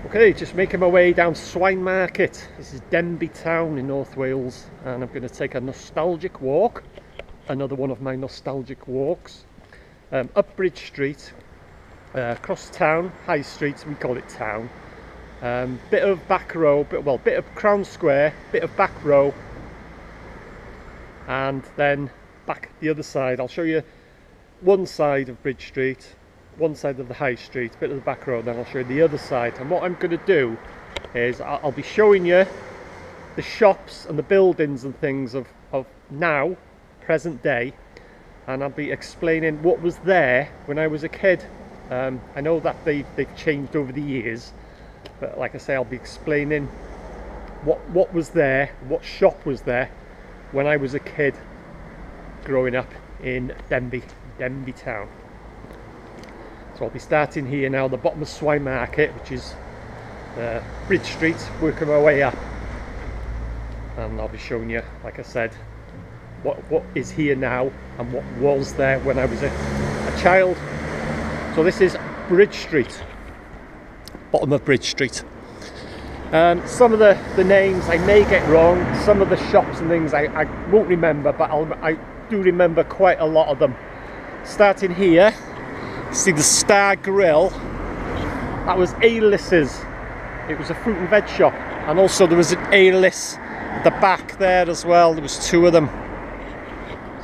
Okay, just making my way down Swine Market. This is Denbigh town in North Wales, and I'm going to take a nostalgic walk, another one of my nostalgic walks, up Bridge Street, across town, High Street, we call it town, bit of back row, bit of Crown Square, bit of back row, and then back the other side. I'll show you one side of Bridge Street, one side of the High Street, bit of the back road, then I'll show you the other side. And what I'm going to do is I'll be showing you the shops and the buildings and things of now, present day, and I'll be explaining what was there when I was a kid. I know that they've changed over the years, but like I say, I'll be explaining what was there, what shop was there when I was a kid growing up in Denbigh town. So I'll be starting here now, the bottom of Swine Market, which is Bridge Street, working my way up, and I'll be showing you, like I said, what is here now and what was there when I was a child. So this is Bridge Street, bottom of Bridge Street. Some of the names I may get wrong, some of the shops and things I won't remember, but I do remember quite a lot of them. Starting here, see the Star Grill, that was A-List's. It was a fruit and veg shop, and also there was an A-List at the back there as well. There was two of them.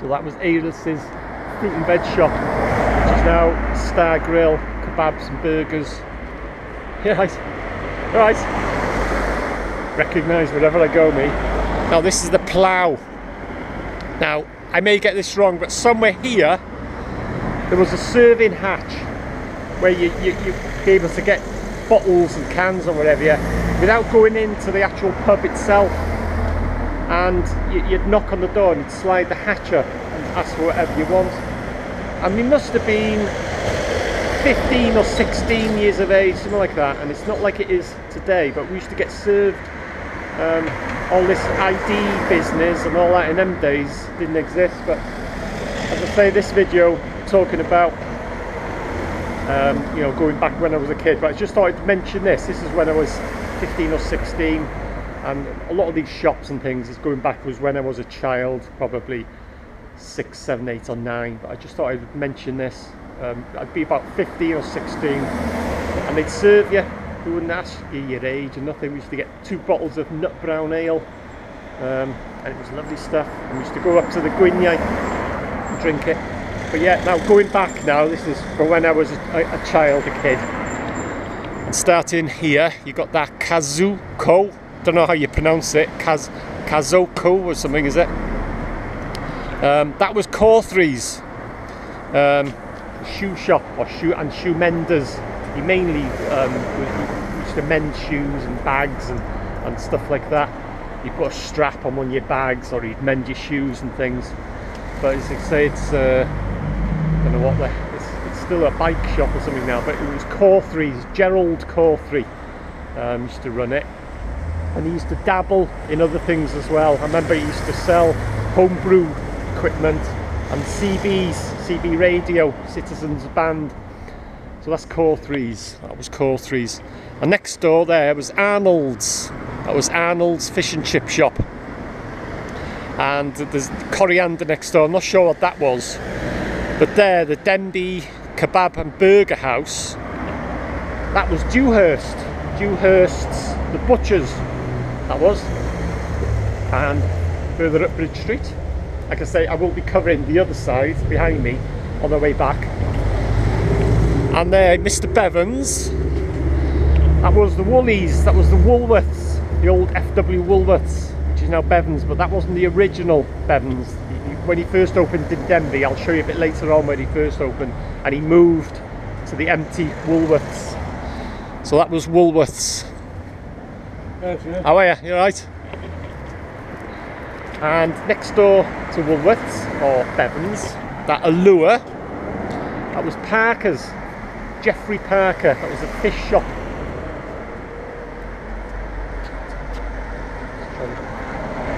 So that was A-List's fruit and veg shop, which is now Star Grill, kebabs and burgers. Yeah, right. Recognise wherever I go, me. Now this is the Plough. Now I may get this wrong, but somewhere here there was a serving hatch where you'd be able to get bottles and cans or whatever without going into the actual pub itself, and you'd knock on the door and you'd slide the hatch up and ask for whatever you want. And we must have been 15 or 16 years of age, something like that, and it's not like it is today, but we used to get served all this ID business and all that in them days didn't exist. But as I say, this video talking about you know, going back when I was a kid, but I just thought I'd mention this is when I was 15 or 16, and a lot of these shops and things is going back was when I was a child, probably 6, 7, 8 or 9, but I just thought I'd mention this. I'd be about 15 or 16 and they'd serve you, they wouldn't ask you your age or nothing. We used to get 2 bottles of nut brown ale, and it was lovely stuff, and we used to go up to the Gwyniau and drink it. But yeah, now going back now, this is from when I was a child, a kid. And starting here, you got that Kazuko, don't know how you pronounce it, Kazoko or something, is it? That was Corys shoe shop, or shoe menders. He mainly used to mend shoes and bags and stuff like that. You put a strap on one of your bags, or he'd mend your shoes and things. But as I say, it's I don't know what it's still a bike shop or something now, but it was Corys, Gerald Corys used to run it, and he used to dabble in other things as well. I remember he used to sell homebrew equipment and CB radio, Citizens Band. So that's Corys, that was Corys. And next door there was Arnold's, that was Arnold's fish and chip shop. And there's Coriander next door, I'm not sure what that was. But there, the Denbigh Kebab and Burger House, that was Dewhurst's, the butchers, that was. And further up Bridge Street, like I say, I will be covering the other side behind me on the way back. And there, Mr. Bevins, that was the Woolies, that was the Woolworths, the old FW Woolworths, which is now Bevins, but that wasn't the original Bevins. When he first opened in Denbigh, I'll show you a bit later on when he first opened, and he moved to the empty Woolworths. So that was Woolworths. How are you? You alright? And next door to Woolworths, or Bevins, that Allure, that was Parker's, Geoffrey Parker, that was a fish shop.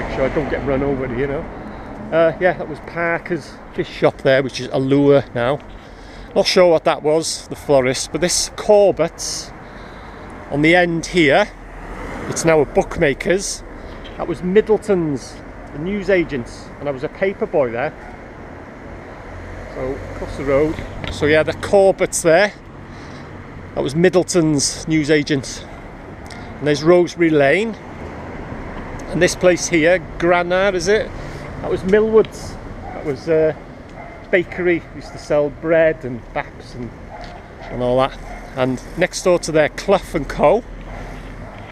Make sure I don't get run over, you know. Yeah, that was Parker's fish shop there, which is Allure now. Not sure what that was, the florist, but this Corbetts, on the end here, it's now a bookmaker's. That was Middletons, the Newsagents, and I was a paper boy there. So across the road. So yeah, the Corbetts there. That was Middletons Newsagents. And there's Rosemary Lane. And this place here, Granard, is it? That was Millwoods. That was a bakery. Used to sell bread and baps and all that. And next door to there, Clough & Co.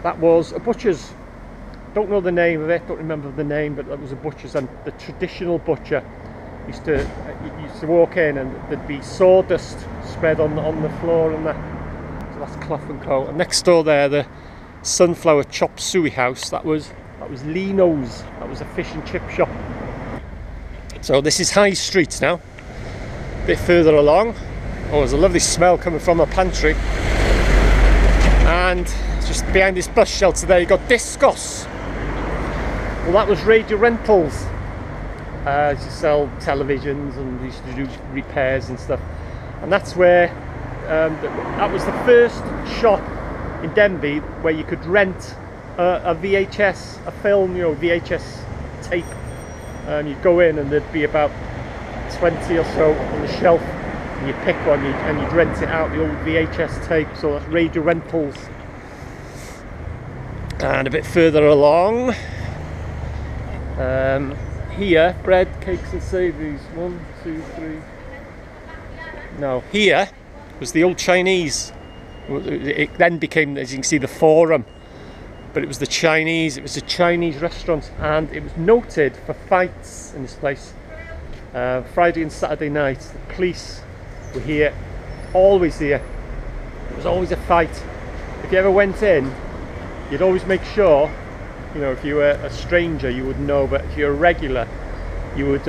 That was a butcher's. Don't know the name of it, don't remember the name, but that was a butcher's, and the traditional butcher used to walk in and there'd be sawdust spread on the floor and that. So that's Clough & Co. And next door there, the Sunflower Chop Suey House, that was Lino's. That was a fish and chip shop. So this is High Street now, a bit further along. Oh, there's a lovely smell coming from a pantry. And just behind this bus shelter there, you got Discos. Well, that was Radio Rentals. Used to sell televisions and used to do repairs and stuff. And that's where that was the first shop in Denbigh where you could rent a VHS, a film, you know, VHS tape. You'd go in and there'd be about 20 or so on the shelf, and you'd pick one and you'd rent it out, the old VHS tape. So that's Radio Rentals. And a bit further along, here, bread, cakes and savouries. 1, 2, 3. No, here was the old Chinese. It then became, as you can see, the Forum. But it was the Chinese, it was a Chinese restaurant, and it was noted for fights in this place. Friday and Saturday nights, the police were here, always here. There was always a fight. If you ever went in, you'd always make sure, you know, if you were a stranger you would know, but if you're a regular you would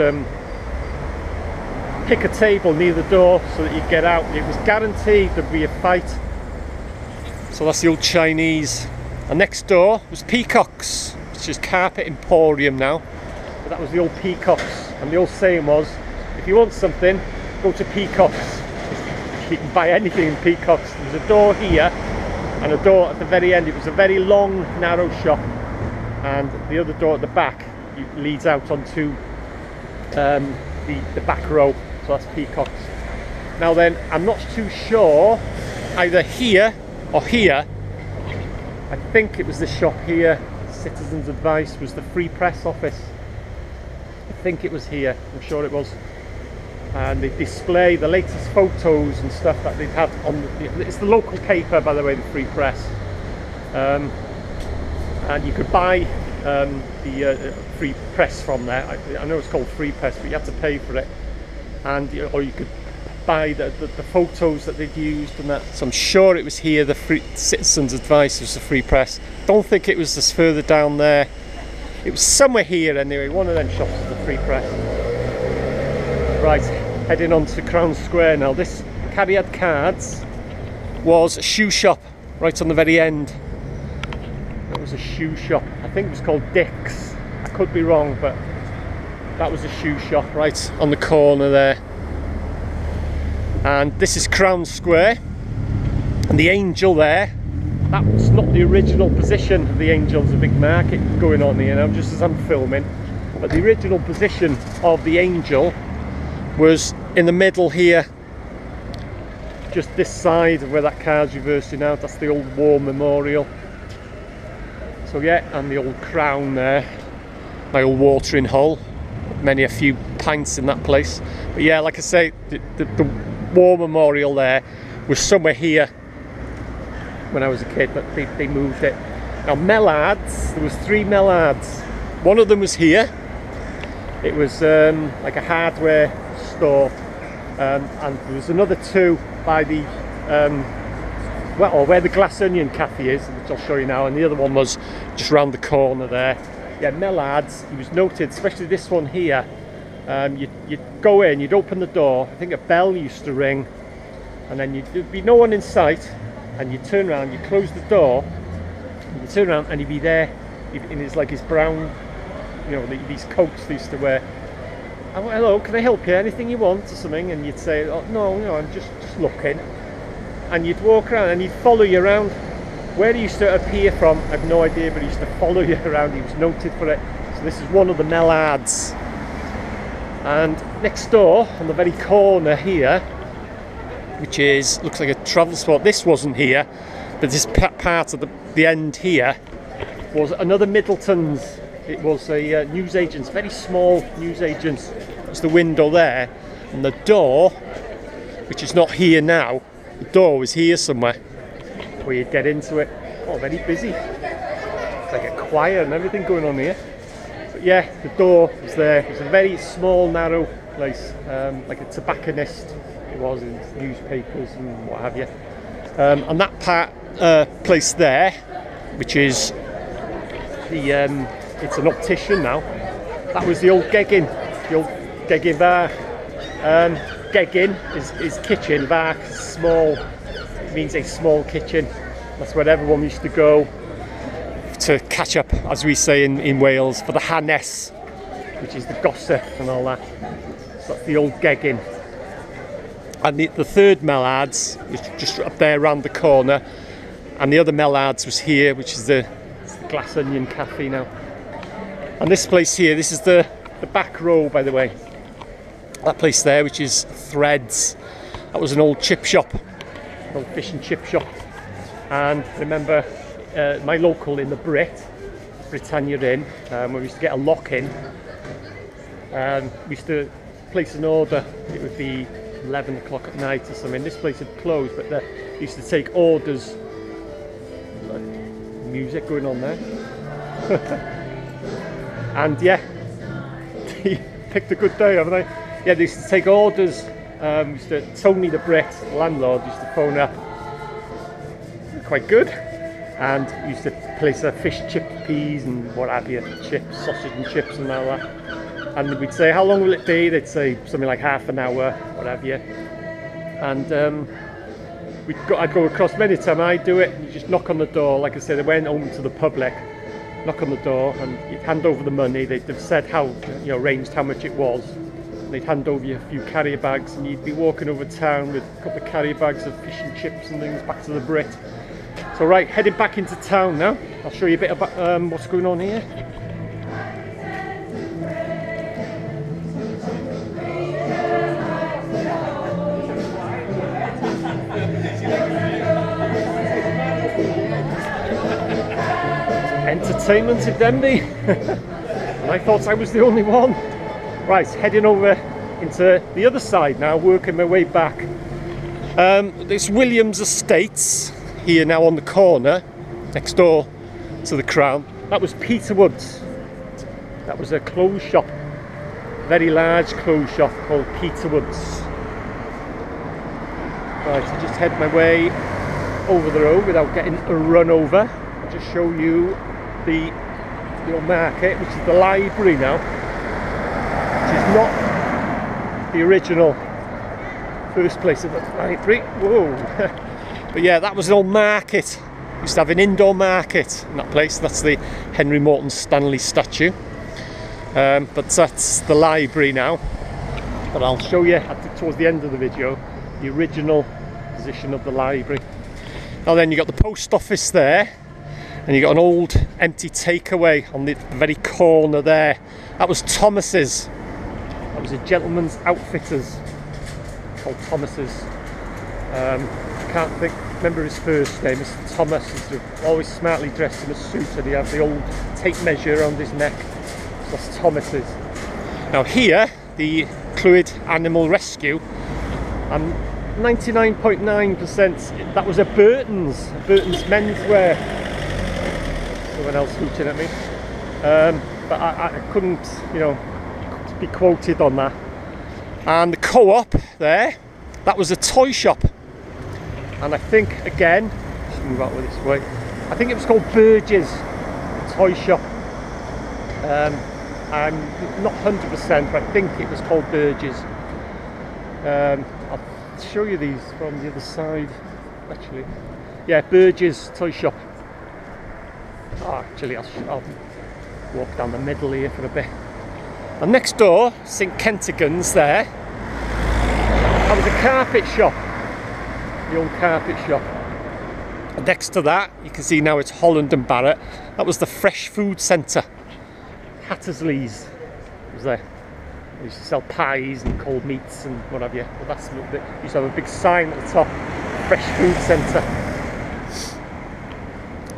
pick a table near the door so that you'd get out. It was guaranteed there'd be a fight. So that's the old Chinese. And next door was Peacocks, which is Carpet Emporium now. But that was the old Peacocks, and the old saying was, if you want something, go to Peacocks. You can buy anything in Peacocks. There's a door here and a door at the very end. It was a very long, narrow shop, and the other door at the back leads out onto the back row. So that's Peacocks. Now then, I'm not too sure, either here or here. I think it was the shop here, Citizens Advice, was the Free Press office. I think it was here, I'm sure it was. And they display the latest photos and stuff that they've had on it's the local paper, by the way, the Free Press. And you could buy the Free Press from there. I know it's called Free Press, but you had to pay for it. And or you could buy the photos that they'd used and that. So I'm sure it was here, the Citizens Advice was the Free Press. Don't think it was this further down there. It was somewhere here anyway, one of them shops was the Free Press. Right, heading on to Crown Square now. This Cariad Cards was a shoe shop right on the very end. It was a shoe shop. I think it was called Dick's. I could be wrong, but that was a shoe shop right on the corner there. And this is Crown Square, and the Angel there, that was not the original position of the Angel. There's a big market going on here now just as I'm filming, but the original position of the Angel was in the middle here, just this side of where that car's reversing out. That's the old war memorial. So yeah, and the old crown there, my old watering hole, many a few pints in that place. But yeah, like I say, the war memorial there was somewhere here when I was a kid, but they moved it. Now Mellards, there was 3 Mellards. One of them was here. It was like a hardware store, and there was another 2 by the where the Glass Onion Cafe is, which I'll show you now, and the other one was just round the corner there. Yeah, Mellards, he was noted, especially this one here. You'd go in, you'd open the door, I think a bell used to ring, and then there'd be no one in sight, and you'd turn around, you'd close the door, and you'd turn around and he'd be there in his, like, his brown, you know, these coats they used to wear. Oh, hello, can I help you? Anything you want or something? And you'd say, oh, no, I'm just looking. And you'd walk around and he'd follow you around. Where he used to appear from, I have no idea, but he used to follow you around. He was noted for it. So this is one of the Mellards. And next door, on the very corner here, which is, looks like a travel spot. This wasn't here, but this part of the end here was another Middletons. It was a Newsagents, very small Newsagents. There's the window there, and the door, which is not here now, the door was here somewhere, where you'd get into it. Oh, very busy. It's like a choir and everything going on here. But yeah, the door was there. It was a very small, narrow place, like a tobacconist. It was in newspapers and what have you. And that place there, which is the, it's an optician now. That was the old Geggin, the old Geggin bar. Geggin is kitchen, bar small. It means a small kitchen. That's where everyone used to go to catch up, as we say in Wales, for the hanes, which is the gossip and all that. So that's the old Geggin. And the third Mellards was just up there around the corner, and the other Mellards was here, which is the Glass Onion Cafe now. And this place here, this is the back row, by the way. That place there, which is Threads, that was an old chip shop, an old fish and chip shop. And remember, my local in the Britannia Inn, where we used to get a lock in, we used to place an order. It would be 11 o'clock at night or something. This place had closed, but they used to take orders. Music going on there. And yeah, he picked a good day, haven't they? Yeah, they used to take orders. Tony the Brit, the landlord, used to phone up. Quite good. And used to place a fish, chip, peas and what have you, chips, sausage and chips and all that. And we'd say, how long will it be? They'd say something like half an hour, what have you. And I'd go across many times. I'd do it. You just knock on the door. Like I said, they went home to the public. Knock on the door, and you'd hand over the money. They'd have said how, arranged how much it was. And they'd hand over you a few carrier bags, and you'd be walking over town with a couple of carrier bags of fish and chips and things back to the Brit. So right, heading back into town now. I'll show you a bit about what's going on here. Entertainment in Denbigh. And I thought I was the only one. Right, heading over into the other side now, working my way back. This Williams Estates here now on the corner, next door to the Crown. That was Peterwood's. That was a clothes shop, very large clothes shop called Peterwood's. Right, I just head my way over the road without getting run over. I'll just show you the old market, which is the library now, which is not the original first place of the library. Whoa. But yeah, that was an old market. Used to have an indoor market in that place. That's the Henry Morton Stanley statue. But that's the library now. But I'll show you towards the end of the video the original position of the library. Now then, you got the post office there, and you got an old empty takeaway on the very corner there. That was Thomas's. That was a gentleman's outfitters called Thomas's. I can't remember his first name. Mr. Thomas is always smartly dressed in a suit, and he had the old tape measure around his neck. So that's Thomas's. Now here, the Clwyd Animal Rescue, and 99.9% that was a Burton's menswear. Someone else hooting at me. But I couldn't, be quoted on that. And the Co-op there, that was a toy shop. And I think, again, let's move out this way, I think it was called Burgess Toy Shop. I'm not 100%, but I think it was called Burgess. I'll show you these from the other side, actually. Yeah, Burgess Toy Shop. Oh, actually, I'll walk down the middle here for a bit. And next door, St Kentigern's there. That was a carpet shop. The old carpet shop. Next to that, you can see now it's Holland and Barrett. That was the fresh food centre. Hattersley's was there. They used to sell pies and cold meats and what have you. Well, that's a little bit. Used to have a big sign at the top, fresh food centre.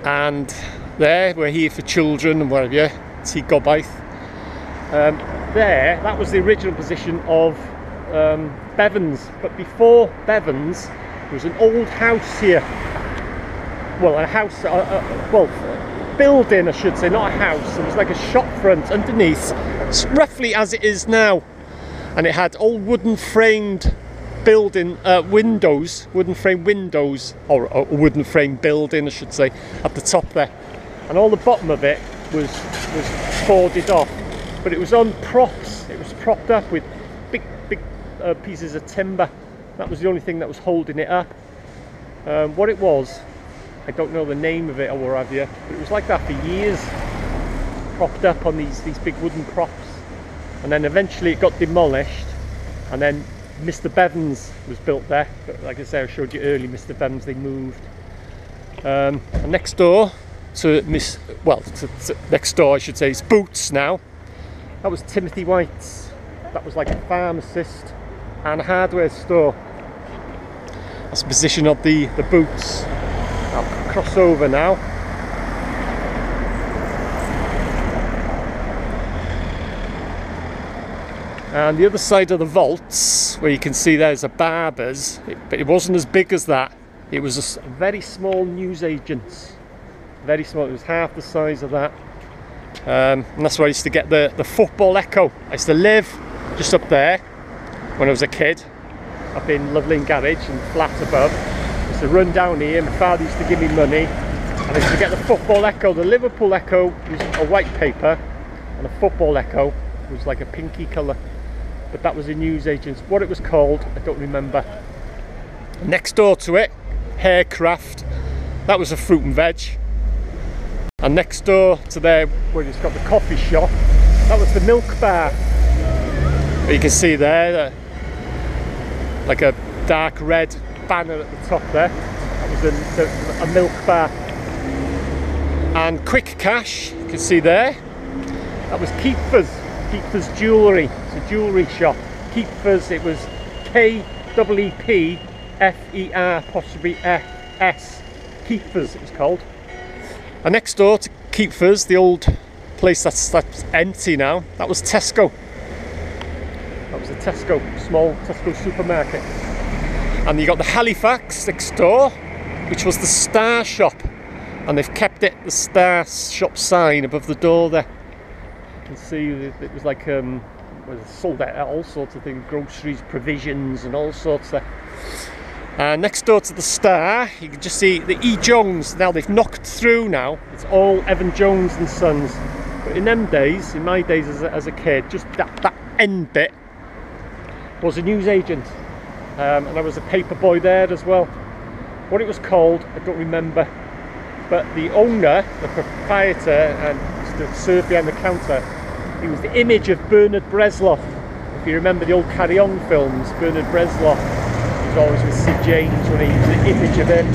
And there, we're here for children and what have you. See Corbetts. There, that was the original position of Bevins. But before Bevins, there was an old house here. Well, a house, building I should say, not a house. It was like a shop front underneath, roughly as it is now. And it had old wooden framed windows, wooden frame windows, or a wooden frame building I should say, at the top there. And all the bottom of it was boarded off. But it was on props, it was propped up with big pieces of timber. That was the only thing that was holding it up. What it was, I don't know the name of it or what have you, but it was like that for years, propped up on these big wooden props. And then eventually it got demolished, and then Mr. Bevins was built there. But like I said, I showed you earlier, Mr. Bevins, they moved. And next door to next door I should say, is Boots now. That was Timothy White's. That was like a pharmacist and a hardware store. That's the position of the Boots. I'll cross over now. And the other side of the vaults, where you can see there's a barber's, but it wasn't as big as that. It was a very small newsagents. Very small, it was half the size of that. And that's where I used to get the football echo. I used to live just up there when I was a kid, up in Loveland Garage and flat above. I used to run down here, my father used to give me money, and I used to get the football echo. The Liverpool echo was a white paper, and the football echo was like a pinky colour. But that was a newsagents. What it was called, I don't remember. Next door to it, Haircraft. That was a fruit and veg. And next door to there, where it's got the coffee shop, that was the milk bar. But you can see there, like a dark red banner at the top there. That was a milk bar. And Quick Cash, you can see there, that was Kieffers. Kieffers Jewellery. It's a jewellery shop. Kieffers, it was K-E-E-F-E-R-S. Kieffers it was called. And next door to Kieffers, the old place that's empty now, that was Tesco. That was a Tesco, small Tesco supermarket. And you got the Halifax next door, which was the Star shop. And they've kept it, the Star shop sign above the door there. You can see it was like sold out all sorts of things, groceries, provisions and all sorts there. And next door to the Star, you can just see the E. Jones. Now they've knocked through now. It's all Evan Jones and Sons. But in them days, in my days as a kid, just that end bit was a newsagent. And I was a paper boy there as well. What it was called, I don't remember. But the owner, the proprietor, and stood served behind the counter, he was the image of Bernard Bresloff. If you remember the old Carry On films, Bernard Bresloff. He was always with Sid James when he used the image of him.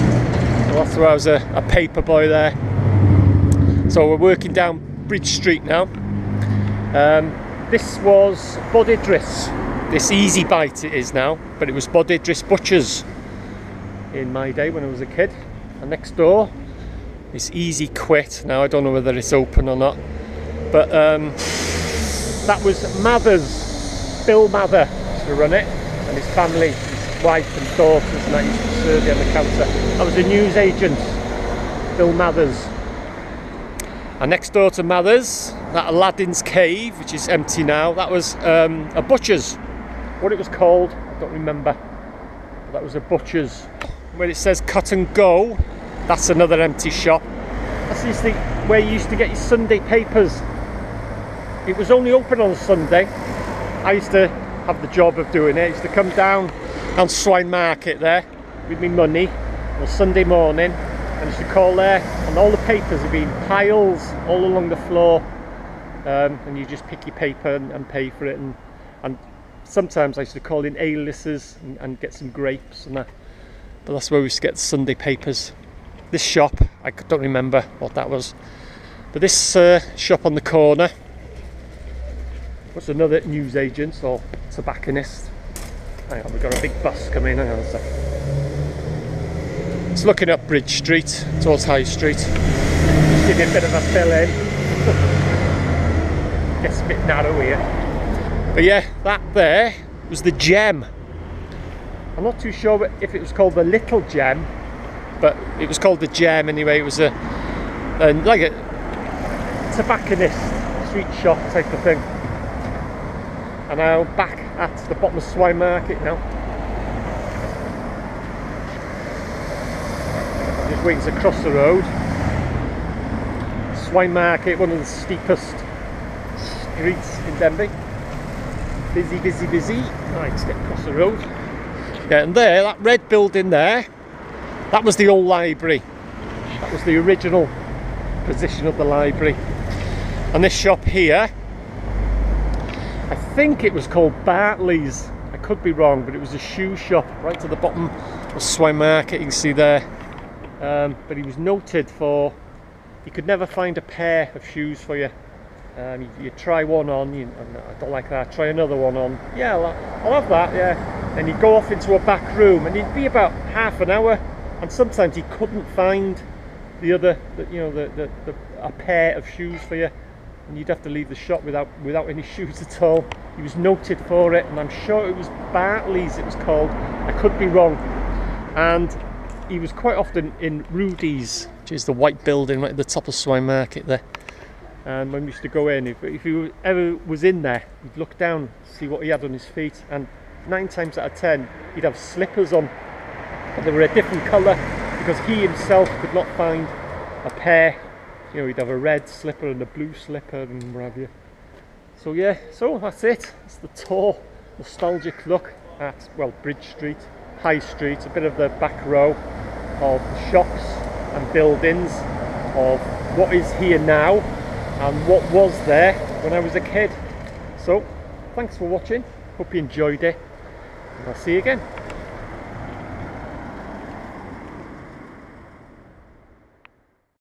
So that's where I was a paper boy there. So we're working down Bridge Street now. This was Bodidris. This Easy Bite it is now, but it was Bodidris Butchers in my day when I was a kid. And next door, it's Easy Quit. Now I don't know whether it's open or not, but that was Mathers, Bill Mather used to run it, and his family, his wife and daughters, and that used to serve on the counter. That was a newsagent, Bill Mathers. And next door to Mathers, that Aladdins Cave, which is empty now, that was a butcher's. What it was called, I don't remember, but that was a butcher's. Where it says Cut and Go, that's another empty shop. That's usually where you used to get your Sunday papers. It was only open on a Sunday. I used to have the job of doing it. I used to come down Swine Market there with me money on Sunday morning, and I used to call there, and all the papers had been piles all along the floor, and you just pick your paper and pay for it, and sometimes I used to call in A-listers and get some grapes and that. But that's where we used to get the Sunday papers. this shop, I don't remember what that was, but this shop on the corner was another newsagent or tobacconist. Hang on, we've got a big bus coming, hang on a sec. It's looking up Bridge Street towards High Street. Just give you a bit of a fill in. Gets a bit narrow here. But yeah, that there was the Gem. I'm not too sure if it was called the Little Gem, but it was called the Gem anyway. It was like a tobacconist street shop type of thing. And now back at the bottom of Swine Market now. I'm just waiting to cross the road. Swine Market, one of the steepest streets in Denbigh. Busy, busy, busy. Right, let's get across the road. Yeah, and there, that red building there, that was the old library. That was the original position of the library. And this shop here, I think it was called Bartley's. I could be wrong, but it was a shoe shop right to the bottom of Swine Market, you can see there. But he was noted for, you could never find a pair of shoes for you. You try one on, I don't like that, try another one on, yeah, I'll have that, yeah. And you'd go off into a back room and it'd be about half an hour, and sometimes he couldn't find the other, a pair of shoes for you, and you'd have to leave the shop without any shoes at all. He was noted for it, and I'm sure it was Bartley's it was called, I could be wrong. And he was quite often in Rudy's, which is the white building right at the top of Swine Market there. And when we used to go in, if he ever was in there, you'd look down, see what he had on his feet, and 9 times out of 10 he'd have slippers on, but they were a different colour because he himself could not find a pair. He'd have a red slipper and a blue slipper and what have you. So yeah, so that's it. It's the tour, nostalgic look at, well, Bridge Street, High Street, a bit of the back row of the shops and buildings of what is here now and what was there when I was a kid. So thanks for watching, hope you enjoyed it, and I'll see you again.